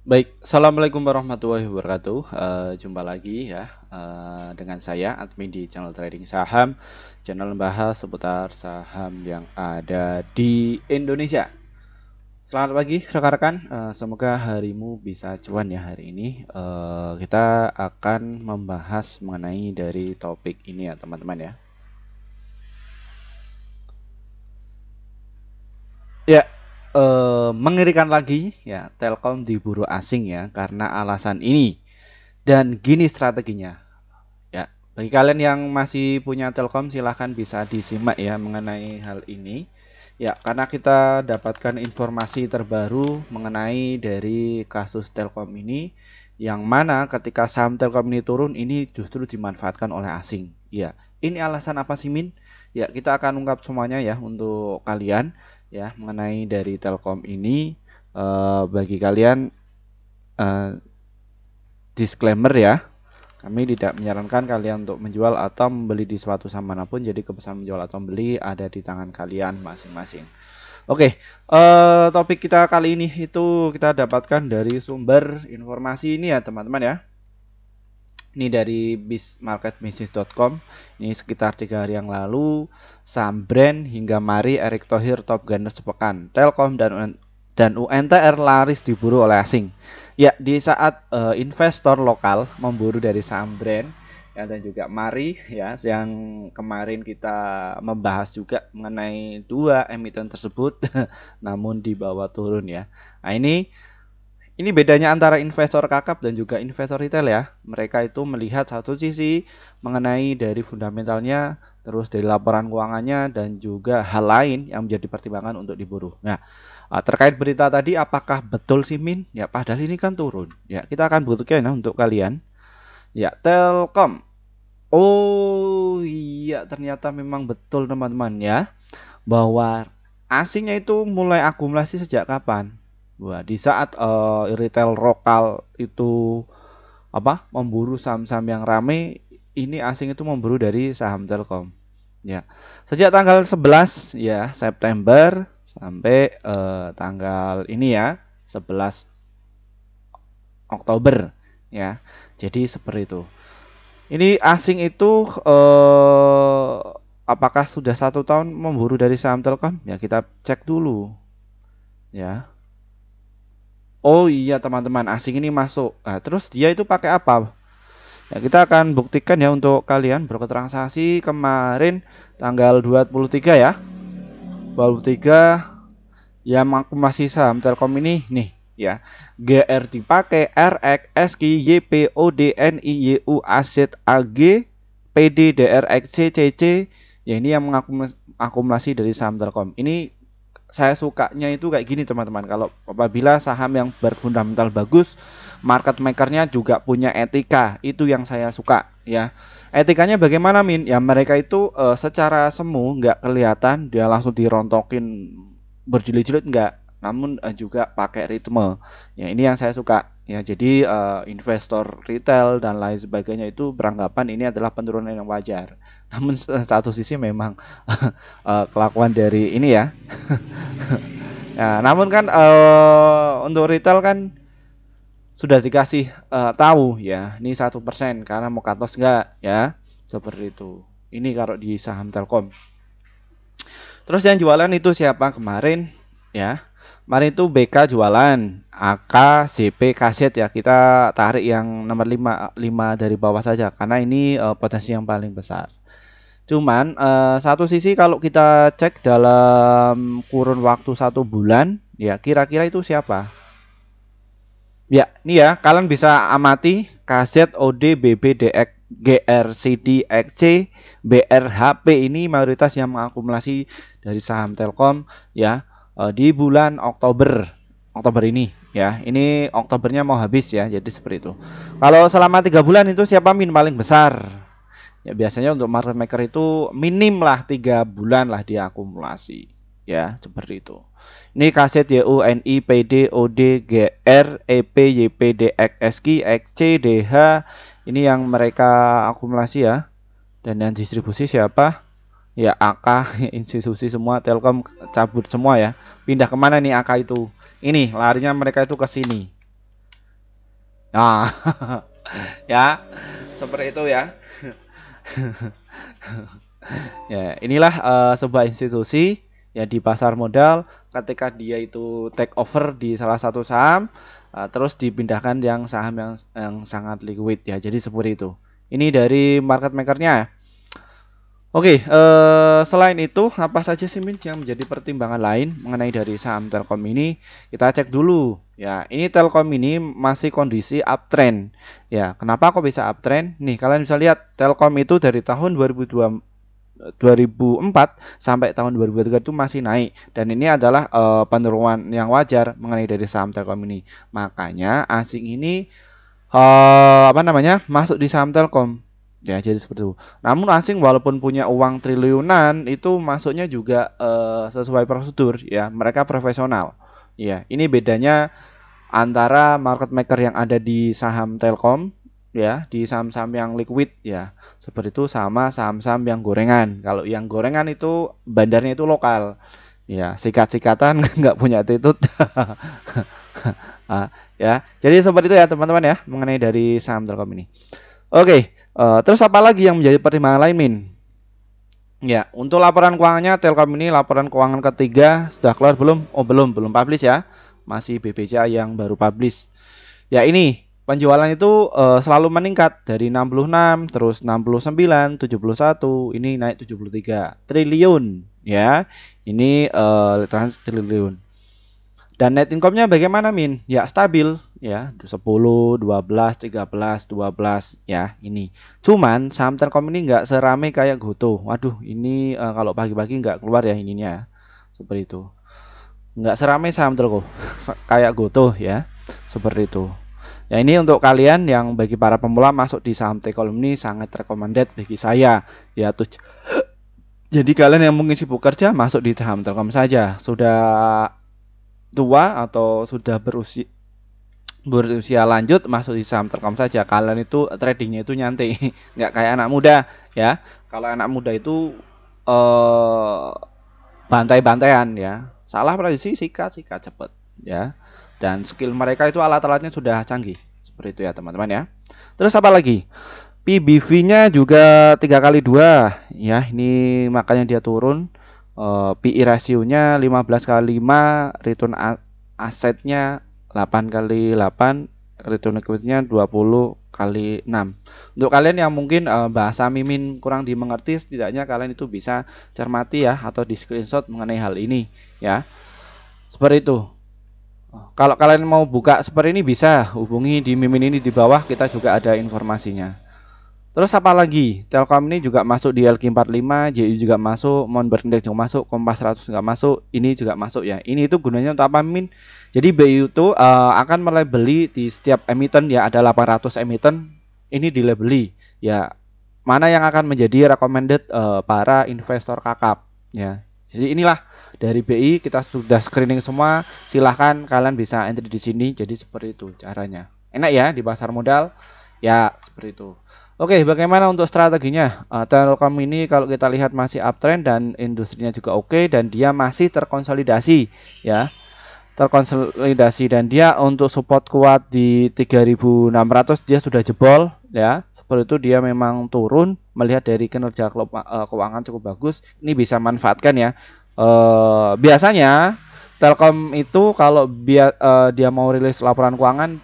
Baik, assalamualaikum warahmatullahi wabarakatuh. Jumpa lagi ya dengan saya admin di channel trading saham, channel membahas seputar saham yang ada di Indonesia. Selamat pagi rekan-rekan. Semoga harimu bisa cuan ya hari ini. Kita akan membahas mengenai dari topik ini ya teman-teman ya. Ya, mengerikan lagi ya Telkom diburu asing ya karena alasan ini. Dan gini strateginya. Ya, bagi kalian yang masih punya Telkom silahkan bisa disimak ya mengenai hal ini. Ya, karena kita dapatkan informasi terbaru mengenai dari kasus Telkom ini yang mana ketika saham Telkom ini turun ini justru dimanfaatkan oleh asing. Ya, ini alasan apa sih Min? Ya, kita akan ungkap semuanya ya untuk kalian ya mengenai dari Telkom ini. Bagi kalian disclaimer ya, kami tidak menyarankan kalian untuk menjual atau membeli di suatu saham manapun. Jadi keputusan menjual atau membeli ada di tangan kalian masing-masing. Oke, topik kita kali ini itu kita dapatkan dari sumber informasi ini ya teman-teman ya. Ini dari marketbusiness.com. Ini sekitar 3 hari yang lalu, saham brand hingga mari Erick Thohir top gunner sepekan. Telkom dan UNTR laris diburu oleh asing. Ya, di saat investor lokal memburu dari saham brand ya, dan juga mari ya yang kemarin kita membahas juga mengenai dua emiten tersebut namun dibawa turun ya. Nah, ini bedanya antara investor kakap dan juga investor retail ya. Mereka itu melihat satu sisi mengenai dari fundamentalnya, terus dari laporan keuangannya dan juga hal lain yang menjadi pertimbangan untuk diburu. Nah, terkait berita tadi apakah betul sih Min? Ya, padahal ini kan turun. Ya, kita akan buktikan ya untuk kalian. Ya, Telkom. Oh iya, ternyata memang betul teman-teman ya bahwa asingnya itu mulai akumulasi sejak kapan? Wah, di saat retail lokal itu memburu saham-saham yang rame, ini asing itu memburu dari saham Telkom. Ya. Sejak tanggal 11 ya September sampai tanggal ini ya 11 Oktober ya. Jadi seperti itu. Ini asing itu apakah sudah 1 tahun memburu dari saham Telkom? Ya kita cek dulu ya. Oh iya teman-teman, asing ini masuk. Nah, terus dia itu pakai apa? Ya, kita akan buktikan ya untuk kalian bertransaksi kemarin tanggal 23 ya. 23 yang masih saham Telkom ini nih ya. GR dipakai, RX, SKI, YP, OD, NI, YU, AZ, AG, PD, DRX, CC. Ya ini yang mengakumulasi dari saham Telkom. Ini saya sukanya itu kayak gini teman-teman. Kalau apabila saham yang berfundamental bagus, market makernya juga punya etika, itu yang saya suka ya. Etikanya bagaimana Min? Ya mereka itu secara semu nggak kelihatan, dia langsung dirontokin berjilid-jilid nggak, namun juga pakai ritme. Ya ini yang saya suka. Ya jadi investor retail dan lain sebagainya itu beranggapan ini adalah penurunan yang wajar. Namun satu sisi memang kelakuan dari ini ya. Ya, namun kan untuk retail kan sudah dikasih tahu ya, ini 1% karena mau cut loss enggak ya, seperti itu. Ini kalau di saham Telkom. Terus yang jualan itu siapa kemarin ya? Kemarin itu BK jualan, AK, CP, kaset ya. Kita tarik yang nomor 5 dari bawah saja karena ini potensi yang paling besar. Cuman satu sisi kalau kita cek dalam kurun waktu 1 bulan, ya kira-kira itu siapa? Ya, ini ya kalian bisa amati KZ, OD, BB, DX, GR, CD, XC, BR, HP ini mayoritas yang mengakumulasi dari saham Telkom ya di bulan Oktober ini ya. Ini Oktobernya mau habis ya, jadi seperti itu. Kalau selama 3 bulan itu siapa min paling besar? Ya biasanya untuk market maker itu minim lah 3 bulan lah dia akumulasi ya seperti itu. Ini kaset YU, NI, PD, OD, GR, EP, YP, DX, SKI, XC, DH ini yang mereka akumulasi ya. Dan yang distribusi siapa? Ya AK, institusi semua, Telkom cabut semua ya. Pindah kemana nih AK itu? Ini larinya mereka itu ke sini Nah, ya, seperti itu ya. Ya, inilah sebuah institusi ya di pasar modal ketika dia itu take over di salah satu saham terus dipindahkan yang saham yang sangat liquid ya. Jadi seperti itu. Ini dari market makernya. Oke, selain itu apa saja sih Min yang menjadi pertimbangan lain mengenai dari saham Telkom ini? Kita cek dulu. Ya, ini Telkom ini masih kondisi uptrend. Ya, kenapa kok bisa uptrend? Nih, kalian bisa lihat Telkom itu dari tahun 2004 sampai tahun 2023 itu masih naik dan ini adalah penurunan yang wajar mengenai dari saham Telkom ini. Makanya asing ini apa namanya masuk di saham Telkom ya jadi seperti itu. Namun asing walaupun punya uang triliunan itu masuknya juga sesuai prosedur ya mereka profesional ya ini bedanya antara market maker yang ada di saham Telkom ya di saham-saham yang liquid ya seperti itu sama saham-saham yang gorengan. Kalau yang gorengan itu bandarnya itu lokal ya sikat-sikatan nggak punya attitude. Ya jadi seperti itu ya teman-teman ya mengenai dari saham Telkom ini. Oke, terus apa lagi yang menjadi pertimbangan lain Min? Ya untuk laporan keuangannya Telkom ini laporan keuangan ketiga sudah keluar belum? Oh belum publish ya masih BBCA yang baru publish. Ya ini penjualan itu selalu meningkat dari 66 terus 69 71 ini naik 73 triliun ya. Ini triliun. Dan net income-nya bagaimana Min? Ya stabil ya 10, 12, 13, 12 ya ini. Cuman saham Telkom ini nggak serame kayak Goto. Waduh ini kalau pagi-pagi nggak keluar ya ininya. Seperti itu. Nggak serame saham Telkom kayak Goto ya. Seperti itu. Ya ini untuk kalian yang bagi para pemula masuk di saham Telkom ini sangat recommended bagi saya. Ya tuh. Jadi kalian yang mungkin sibuk kerja masuk di saham Telkom saja. Sudah tua atau sudah berusia lanjut masuk di saham Telkom saja. Kalian itu tradingnya itu nyantai, nggak kayak anak muda ya. Kalau anak muda itu bantai-bantaian ya. Salah prediksi sikat cepet ya. Dan skill mereka itu alat-alatnya sudah canggih. Seperti itu ya teman-teman ya. Terus apa lagi? PBV-nya juga 3x2 ya. Ini makanya dia turun. PI rasionya 15 kali 5, return asetnya 8 kali 8, return equity-nya 20 kali 6. Untuk kalian yang mungkin bahasa Mimin kurang dimengerti, setidaknya kalian itu bisa cermati ya atau di screenshot mengenai hal ini ya. Seperti itu. Kalau kalian mau buka seperti ini bisa hubungi di Mimin ini di bawah, kita juga ada informasinya. Terus apa lagi? Telkom ini juga masuk di LQ45, JU juga masuk, Moonbird Index juga masuk, Kompas 100 juga masuk, ini juga masuk ya. Ini itu gunanya untuk apa Min? Jadi BU itu akan melabeli di setiap emiten ya ada 800 emiten, ini dilabeli ya. Mana yang akan menjadi recommended para investor kakap ya. Jadi inilah dari BI kita sudah screening semua. Silahkan kalian bisa entry di sini. Jadi seperti itu caranya. Enak ya di pasar modal. Ya seperti itu. Oke, bagaimana untuk strateginya? Telkom ini kalau kita lihat masih uptrend dan industrinya juga oke dan dia masih terkonsolidasi ya. Terkonsolidasi dan dia untuk support kuat di 3.600 dia sudah jebol ya. Seperti itu dia memang turun melihat dari kinerja keuangan cukup bagus. Ini bisa manfaatkan ya. Biasanya Telkom itu kalau dia mau rilis laporan keuangan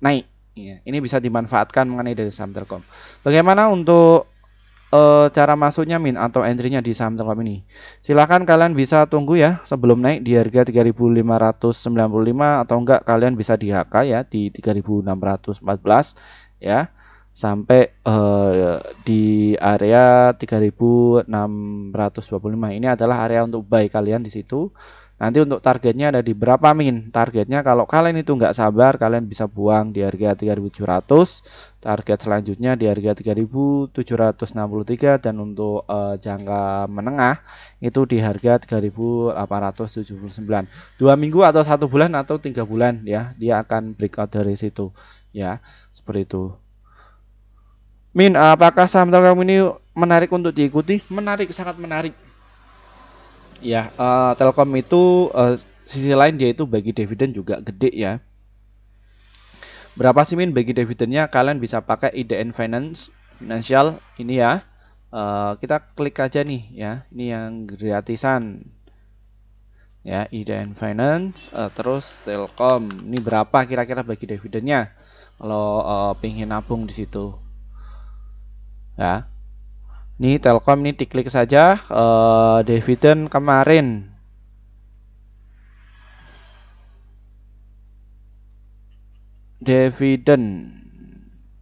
naik. Ya, ini bisa dimanfaatkan mengenai dari saham Telkom. Bagaimana untuk cara masuknya Min atau entry-nya di saham Telkom ini? Silahkan kalian bisa tunggu ya sebelum naik di harga 3.595 atau enggak kalian bisa di HK ya di 3.614 ya sampai di area 3.625. Ini adalah area untuk buy kalian di situ. Nanti untuk targetnya ada di berapa Min? Targetnya kalau kalian itu nggak sabar, kalian bisa buang di harga 3.700. Target selanjutnya di harga 3.763 dan untuk jangka menengah itu di harga 3.879. 2 minggu atau 1 bulan atau 3 bulan ya, dia akan breakout dari situ ya. Seperti itu. Min, apakah saham Telkom ini menarik untuk diikuti? Menarik, sangat menarik. Ya, Telkom itu sisi lain dia itu bagi dividen juga gede ya. Berapa sih Min bagi dividennya? Kalian bisa pakai IDN Financial ini ya. Kita klik aja nih ya. Ini yang gratisan. Ya, IDN Finance, terus Telkom. Ini berapa kira-kira bagi dividennya? Kalau pengen nabung di situ. Ya. Ini Telkom ini diklik saja dividen kemarin. Dividen.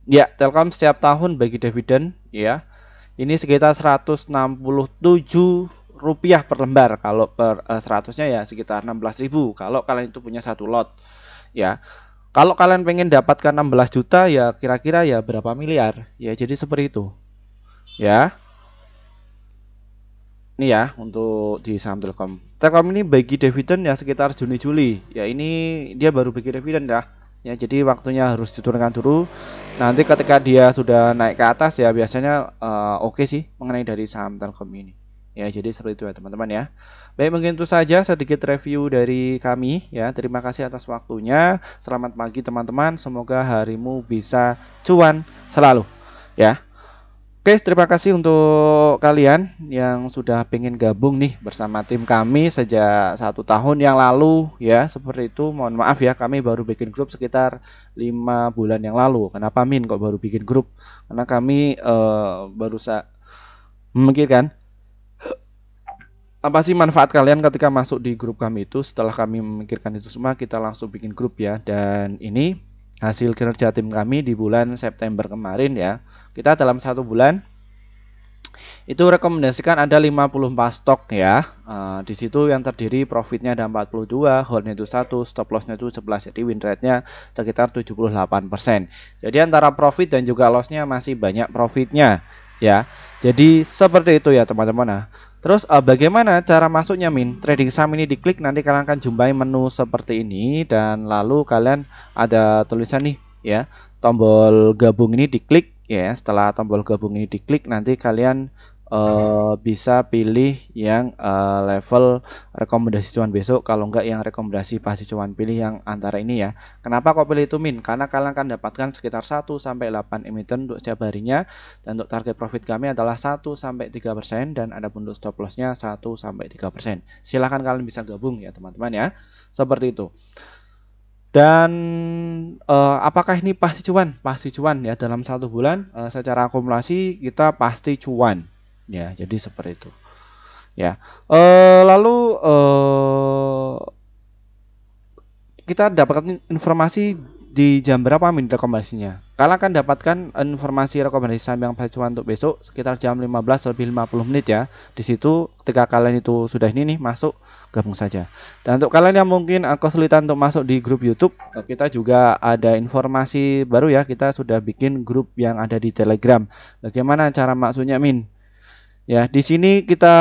Ya, Telkom setiap tahun bagi dividen ya. Ini sekitar 167 rupiah per lembar. Kalau per 100-nya ya sekitar 16.000 kalau kalian itu punya satu lot. Ya. Kalau kalian pengen dapatkan 16 juta ya kira-kira ya berapa miliar? Ya, jadi seperti itu. Ya. Ini ya untuk di saham Telkom. Telkom ini bagi dividen ya sekitar Juni Juli. Ya, ini dia baru bagi dividen ya. Ya, jadi waktunya harus diturunkan dulu. Nanti ketika dia sudah naik ke atas ya biasanya oke sih mengenai dari saham Telkom ini. Ya, jadi seperti itu ya teman-teman ya. Baik, mungkin itu saja sedikit review dari kami ya. Terima kasih atas waktunya. Selamat pagi teman-teman. Semoga harimu bisa cuan selalu ya. Oke, terima kasih untuk kalian yang sudah pengen gabung nih bersama tim kami sejak 1 tahun yang lalu ya. Seperti itu, mohon maaf ya kami baru bikin grup sekitar 5 bulan yang lalu. Kenapa Min kok baru bikin grup? Karena kami baru memikirkan apa sih manfaat kalian ketika masuk di grup kami itu. Setelah kami memikirkan itu semua, kita langsung bikin grup ya. Dan ini hasil kinerja tim kami di bulan September kemarin ya. Kita dalam 1 bulan itu rekomendasikan ada 54 stok ya. Di situ yang terdiri profitnya ada 42, holdnya itu 1, stop lossnya itu 11, jadi win rate-nya sekitar 78%. Jadi antara profit dan juga lossnya masih banyak profitnya ya. Jadi seperti itu ya teman-teman. Nah, terus bagaimana cara masuknya Min? Trading saham ini diklik, nanti kalian akan jumpai menu seperti ini dan lalu kalian ada tulisan nih ya, tombol gabung ini diklik ya. Setelah tombol gabung ini diklik, nanti kalian bisa pilih yang level rekomendasi cuan besok. Kalau enggak yang rekomendasi pasti cuan, pilih yang antara ini ya. Kenapa kok pilih itu Min? Karena kalian akan dapatkan sekitar 1-8 emiten untuk setiap harinya. Dan untuk target profit kami adalah 1-3% dan ada untuk stop lossnya 1-3%. Silahkan kalian bisa gabung ya teman-teman ya. Seperti itu. Dan apakah ini pasti cuan? Pasti cuan ya, dalam 1 bulan secara akumulasi kita pasti cuan ya. Jadi seperti itu ya. Lalu kita dapatkan informasi di jam berapa Min rekomendasinya? Kalian akan dapatkan informasi rekomendasi saham yang pasti cuan untuk besok sekitar jam 15:50 ya. Di situ ketika kalian itu sudah ini nih masuk, gabung saja. Dan untuk kalian yang mungkin kesulitan untuk masuk di grup YouTube, kita juga ada informasi baru ya. Kita sudah bikin grup yang ada di Telegram. Bagaimana cara masuknya Min? Ya, di sini kita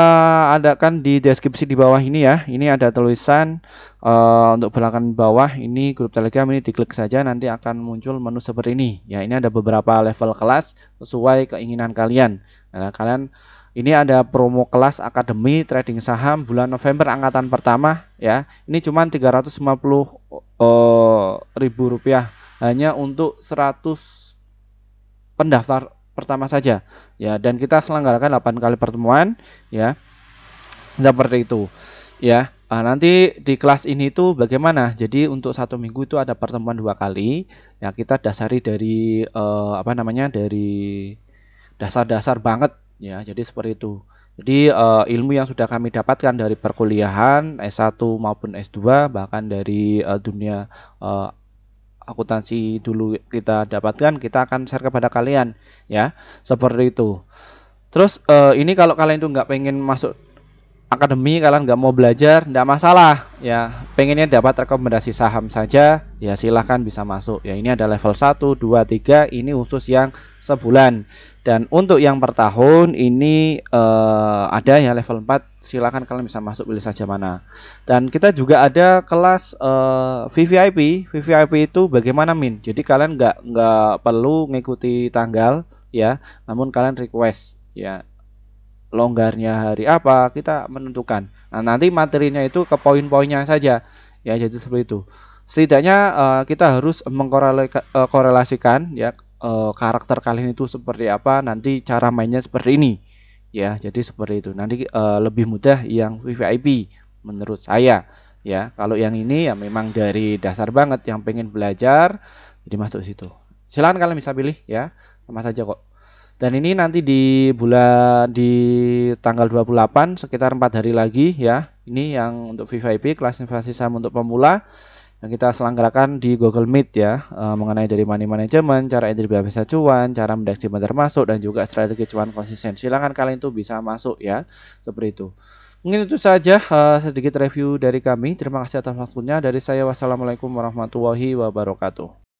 adakan di deskripsi di bawah ini ya. Ini ada tulisan untuk belakang bawah ini grup Telegram, ini diklik saja nanti akan muncul menu seperti ini. Ya, ini ada beberapa level kelas sesuai keinginan kalian. Nah, kalian ini ada promo kelas Akademi Trading Saham bulan November angkatan pertama ya. Ini cuma 350 ribu rupiah hanya untuk 100 pendaftar pertama saja ya, dan kita selenggarakan 8 kali pertemuan ya, seperti itu ya. Nanti di kelas ini tuh bagaimana? Jadi untuk 1 minggu itu ada pertemuan 2 kali ya. Kita dasari dari dari dasar-dasar banget ya. Jadi seperti itu. Jadi ilmu yang sudah kami dapatkan dari perkuliahan S1 maupun S2, bahkan dari dunia akuntansi dulu kita dapatkan, kita akan share kepada kalian ya, seperti itu. Terus ini kalau kalian itu nggak pengen masuk akademi, kalian nggak mau belajar, nggak masalah ya, pengennya dapat rekomendasi saham saja ya, silahkan bisa masuk ya. Ini ada level 1, 2, 3, ini khusus yang sebulan, dan untuk yang per tahun ini ada ya level 4, silahkan kalian bisa masuk, pilih saja mana. Dan kita juga ada kelas VVIP. VVIP itu bagaimana Min? Jadi kalian nggak perlu ngikuti tanggal ya, namun kalian request ya, longgarnya hari apa kita menentukan. Nah, nanti materinya itu ke poin-poinnya saja ya, jadi seperti itu. Setidaknya kita harus mengkorelasikan ya karakter kalian itu seperti apa, nanti cara mainnya seperti ini. Ya, jadi seperti itu. Nanti lebih mudah yang VVIP menurut saya. Ya, kalau yang ini ya memang dari dasar banget yang pengen belajar, jadi masuk situ. Silakan kalian bisa pilih ya, sama saja kok. Dan ini nanti di tanggal 28 sekitar 4 hari lagi ya. Ini yang untuk VVIP kelas investasi saham untuk pemula yang kita selenggarakan di Google Meet ya, mengenai dari money management, cara entry biar bisa cuan, cara mendeteksi bentar masuk dan juga strategi cuan konsisten. Silakan kalian itu bisa masuk ya, seperti itu. Mungkin itu saja sedikit review dari kami. Terima kasih atas waktunya. Dari saya, wassalamualaikum warahmatullahi wabarakatuh.